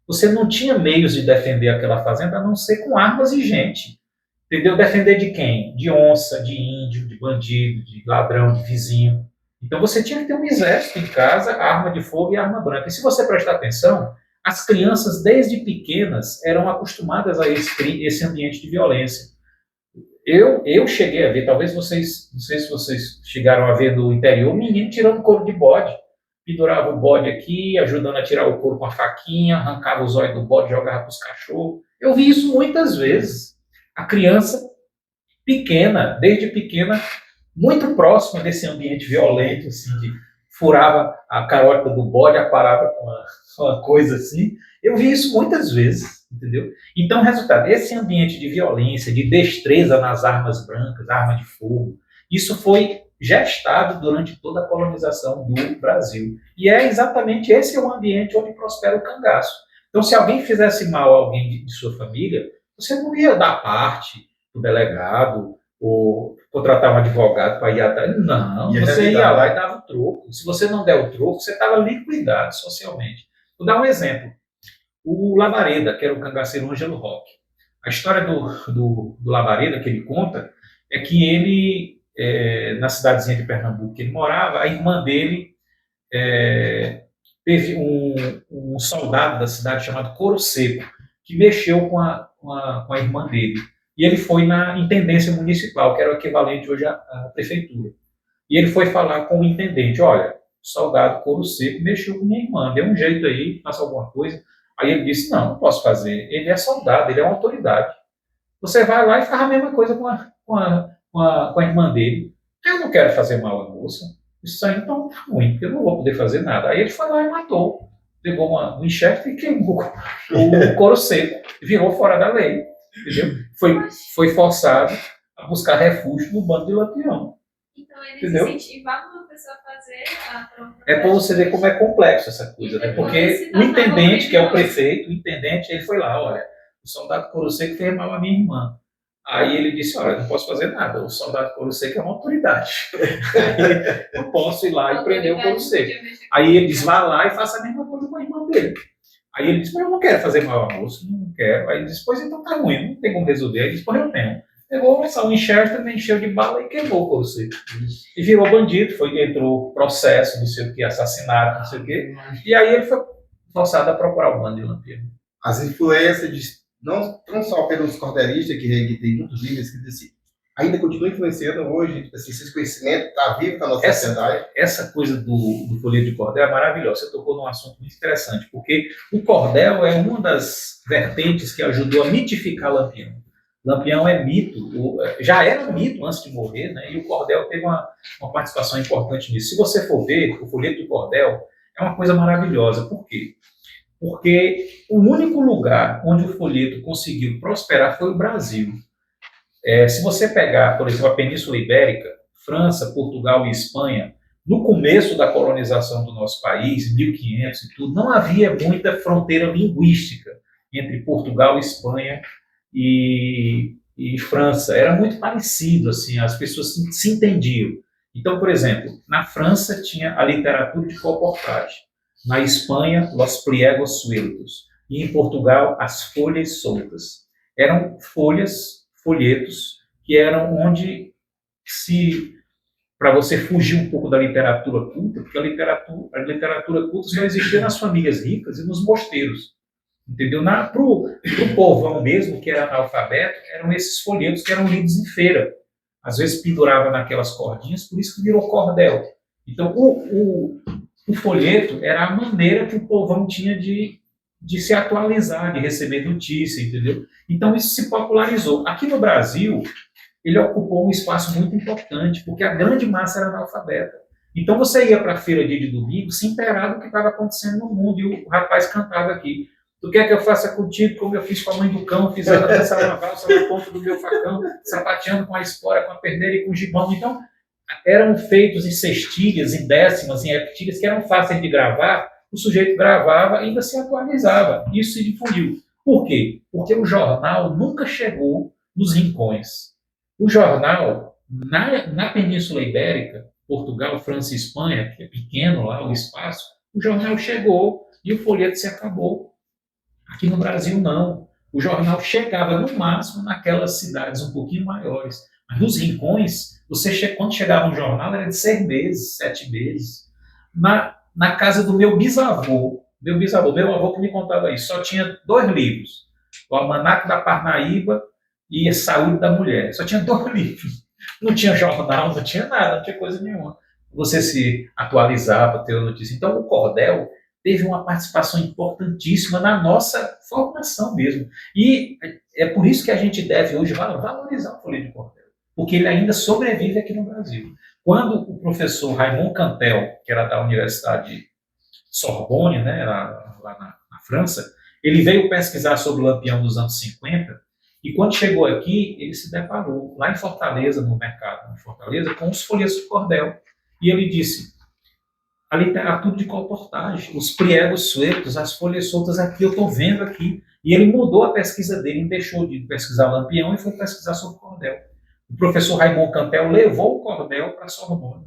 B: você não tinha meios de defender aquela fazenda a não ser com armas e gente. Entendeu? Defender de quem? De onça, de índio, de bandido, de ladrão, de vizinho. Então você tinha que ter um exército em casa, arma de fogo e arma branca. E se você prestar atenção, as crianças desde pequenas eram acostumadas a esse ambiente de violência. Eu cheguei a ver, talvez vocês, não sei se vocês chegaram a ver no interior, um menino tirando couro de bode. Pendurava o bode aqui, ajudando a tirar o couro com a faquinha, arrancava os olhos do bode, jogava para os cachorros. Eu vi isso muitas vezes. A criança pequena, desde pequena, muito próxima desse ambiente violento, assim, de furava a carota do bode, aparava com uma coisa assim. Eu vi isso muitas vezes, entendeu? Então, resultado, esse ambiente de violência, de destreza nas armas brancas, arma de fogo, isso foi gestado durante toda a colonização do Brasil. E é exatamente esse o ambiente onde prospera o cangaço. Então, se alguém fizesse mal a alguém de sua família, você não ia dar parte do delegado ou contratar um advogado para ir atrás. Não, você ia lá e dava o troco. Se você não der o troco, você estava liquidado socialmente. Vou dar um exemplo. O Labareda, que era o cangaceiro Ângelo Roque. A história do Labareda que ele conta é que ele, na cidadezinha de Pernambuco que ele morava, a irmã dele teve um soldado da cidade chamado Couro Seco, que mexeu com a irmã dele. E ele foi na intendência municipal, que era o equivalente hoje à prefeitura. E ele foi falar com o intendente, olha, o soldado Couro Seco mexeu com minha irmã, deu um jeito aí, faça alguma coisa. Aí ele disse, não posso fazer, ele é soldado, ele é uma autoridade. Você vai lá e faz a mesma coisa com a irmã dele. Eu não quero fazer mal à moça, isso aí então tá ruim, porque eu não vou poder fazer nada. Aí ele foi lá e matou, pegou um enxerto e queimou o Couro Seco, virou fora da lei, entendeu? Foi forçado a buscar refúgio no bando de Lampião.
C: Então eles incentivavam uma pessoa a fazer a própria.
B: É para você ver como é complexo essa coisa, né? Porque o intendente, que é o prefeito, o intendente, ele foi lá, olha, o soldado Couro Seco fez mal à minha irmã. Aí ele disse, olha, não posso fazer nada, o soldado Couro Seco é uma autoridade. Aí eu posso ir lá e prender o Couro Seco. Aí ele disse, vá lá e faça a mesma coisa com a irmã dele. Aí ele disse, mas eu não quero fazer mal ao moço, não quero. Aí ele disse, pois então tá ruim, não tem como resolver. Aí ele disse, pois eu tenho. Pegou só um enxerto, encheu de bala e queimou o Couro Seco. E virou bandido, entrou processo, não sei o que, assassinato, não sei o que. E aí ele foi forçado a procurar o bando de Lampião.
A: As influências, não só pelos cordeiristas, que tem muitos livros escritos assim, ainda continua influenciando hoje, assim, esse conhecimento está vivo na nossa sociedade.
B: Essa coisa do folheto de cordel é maravilhosa. Você tocou num assunto muito interessante, porque o cordel é uma das vertentes que ajudou a mitificar Lampião. Lampião é mito, já era mito antes de morrer, né? E o cordel teve uma participação importante nisso. Se você for ver, o folheto de cordel é uma coisa maravilhosa. Por quê? Porque o único lugar onde o folheto conseguiu prosperar foi o Brasil. Se você pegar, por exemplo, a Península Ibérica, França, Portugal e Espanha, no começo da colonização do nosso país, 1500 e tudo, não havia muita fronteira linguística entre Portugal, Espanha e França. Era muito parecido, assim, as pessoas se entendiam. Então, por exemplo, na França tinha a literatura de colportage, na Espanha, los pliegos sueltos, e em Portugal, as folhas soltas. Eram folhas, folhetos, que eram onde se para você fugir um pouco da literatura culta, porque a literatura culta só existia nas famílias ricas e nos mosteiros. Entendeu? Para o povão mesmo, que era analfabeto, eram esses folhetos que eram lidos em feira. Às vezes pendurava naquelas cordinhas, por isso que virou cordel. Então, o folheto era a maneira que o povão tinha de se atualizar, de receber notícia, entendeu? Então, isso se popularizou. Aqui no Brasil, ele ocupou um espaço muito importante, porque a grande massa era analfabeta. Então, você ia para a feira dia de domingo, se inteirava do que estava acontecendo no mundo, e o rapaz cantava aqui: tu quer que eu faça contigo como eu fiz com a mãe do cão, fiz ela dançar uma valsa na ponta do meu facão, sapateando com a espora, com a perneira e com o gibão. Então, eram feitos em sextilhas, em décimas, em heptilhas, que eram fáceis de gravar. O sujeito gravava e ainda se atualizava. Isso se difundiu. Por quê? Porque o jornal nunca chegou nos rincões. O jornal, na Península Ibérica, Portugal, França e Espanha, que é pequeno lá o espaço, o jornal chegou e o folheto se acabou. Aqui no Brasil, não. O jornal chegava, no máximo, naquelas cidades um pouquinho maiores. Mas nos rincões, quando chegava um jornal, era de 6 meses, 7 meses. Na casa do meu avô que me contava isso, só tinha 2 livros. O Almanaque da Parnaíba e a Saúde da Mulher. Só tinha 2 livros. Não tinha jornal, não tinha nada, não tinha coisa nenhuma. Você se atualizava, ter notícia. Então, o cordel teve uma participação importantíssima na nossa formação mesmo. E é por isso que a gente deve hoje valorizar o folheto de cordel, porque ele ainda sobrevive aqui no Brasil. Quando o professor Raymond Cantel, que era da Universidade Sorbonne, né, lá na França, ele veio pesquisar sobre o Lampião dos anos 50, e quando chegou aqui, ele se deparou, lá em Fortaleza, no mercado de Fortaleza, com os folhetos de cordel. E ele disse: a literatura de colportage, os pliegos sueltos, as folhas soltas aqui, eu estou vendo aqui. E ele mudou a pesquisa dele, deixou de pesquisar Lampião e foi pesquisar sobre cordel. O professor Raymond Cantel levou o cordel para a Sorbonne,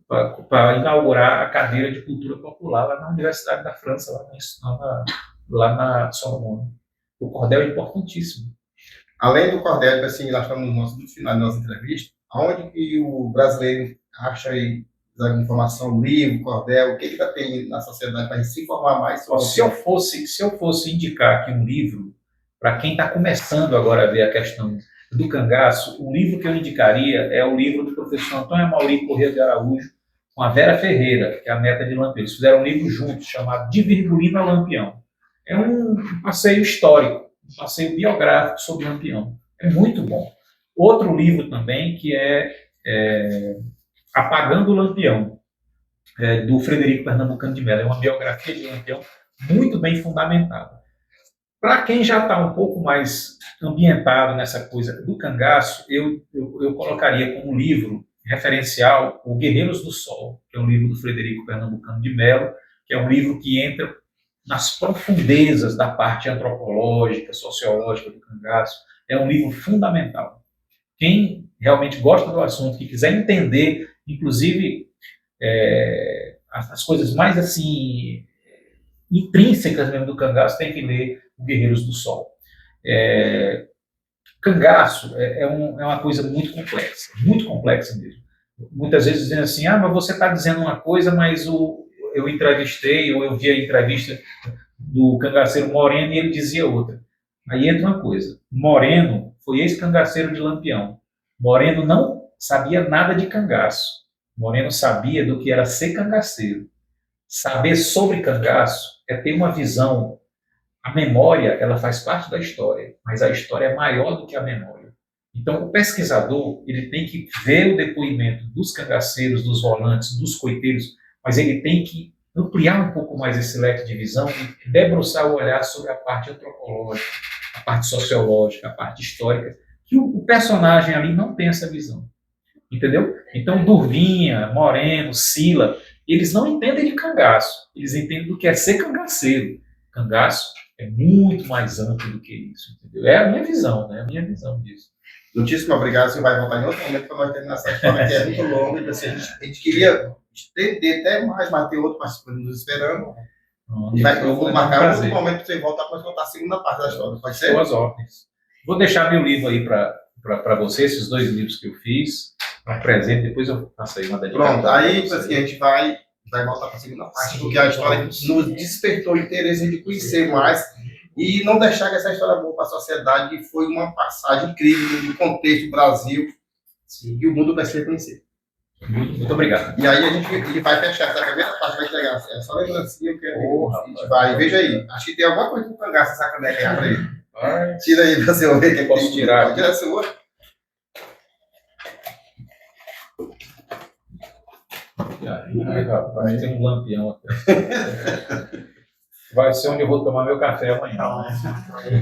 B: para inaugurar a cadeira de cultura popular lá na Universidade da França, lá na Sorbonne. O cordel é importantíssimo.
A: Além do cordel, assim, nós estamos no final da nossa entrevista, aonde que o brasileiro acha aí informação, livro, cordel, o que está tendo na sociedade para se informar mais sobre
B: Se eu fosse indicar aqui um livro, para quem está começando agora a ver a questão do cangaço, o livro que eu indicaria é o livro do professor Antônio Amaury Corrêa de Araújo, com a Vera Ferreira, que é a neta de Lampião. Eles fizeram um livro juntos, chamado De Virgulina a Lampião. É um passeio histórico, um passeio biográfico sobre Lampião. É muito bom. Outro livro também, que é Apagando o Lampião, do Frederico Pernambucano de Mello. É uma biografia de Lampião muito bem fundamentada. Para quem já está um pouco mais ambientado nessa coisa do cangaço, eu colocaria como livro referencial o Guerreiros do Sol, que é um livro do Frederico Pernambucano de Mello, que é um livro que entra nas profundezas da parte antropológica, sociológica do cangaço. É um livro fundamental. Quem realmente gosta do assunto, que quiser entender, inclusive, as coisas mais assim intrínsecas mesmo do cangaço, tem que ler o Guerreiros do Sol. Cangaço é uma coisa muito complexa mesmo. Muitas vezes dizendo assim: mas você está dizendo uma coisa, mas eu entrevistei, ou eu vi a entrevista do cangaceiro Moreno e ele dizia outra. Aí entra uma coisa: Moreno foi ex-cangaceiro de Lampião. Moreno não sabia nada de cangaço. Moreno sabia do que era ser cangaceiro. Saber sobre cangaço é ter uma visão. A memória, ela faz parte da história, mas a história é maior do que a memória. Então, o pesquisador, ele tem que ver o depoimento dos cangaceiros, dos volantes, dos coiteiros, mas ele tem que ampliar um pouco mais esse leque de visão e debruçar o olhar sobre a parte antropológica, a parte sociológica, a parte histórica, que o personagem ali não tem essa visão. Entendeu? Então, Durvinha, Moreno, Sila, eles não entendem de cangaço, eles entendem do que é ser cangaceiro. Cangaço é muito mais amplo do que isso, entendeu? É a minha visão, né? A minha visão disso.
A: Muitíssimo obrigado, você vai voltar em outro momento para nós terminar essa história, que é muito longa, e assim, a gente queria ter até mais, mas tem outro participante nos esperando. Eu vou marcar outro momento para você voltar para contar a segunda parte da história, pode ser?
B: Boas ordens. Vou deixar meu livro aí para você, esses 2 livros que eu fiz, um presente, depois eu faço aí uma dedicatória.
A: Pronto, aí assim, a gente vai voltar para a segunda parte, porque a história nos despertou interesse de conhecer mais e não deixar que essa história boa para a sociedade, que foi uma passagem incrível no contexto do Brasil e o mundo vai se reconhecer.
B: Muito obrigado.
A: E aí ele vai fechar essa primeira parte, vai entregar. É só lembrancinha que a gente vai. Veja aí. Acho que tem alguma coisa com cangaço essa caneca aí pra ele. Tira aí pra você ver. Que
B: posso tirar?
A: Tira a sua.
B: Ai, rapaz, tem um lampião aqui. Vai ser onde eu vou tomar meu café amanhã.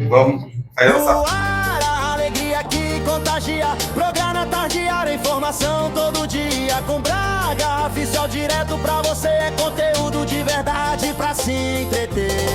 A: Vamos. Aí eu
E: A alegria que contagia. Programa Tardiária, informação todo dia. Com Braga, oficial direto pra você. É conteúdo de verdade pra se entreter.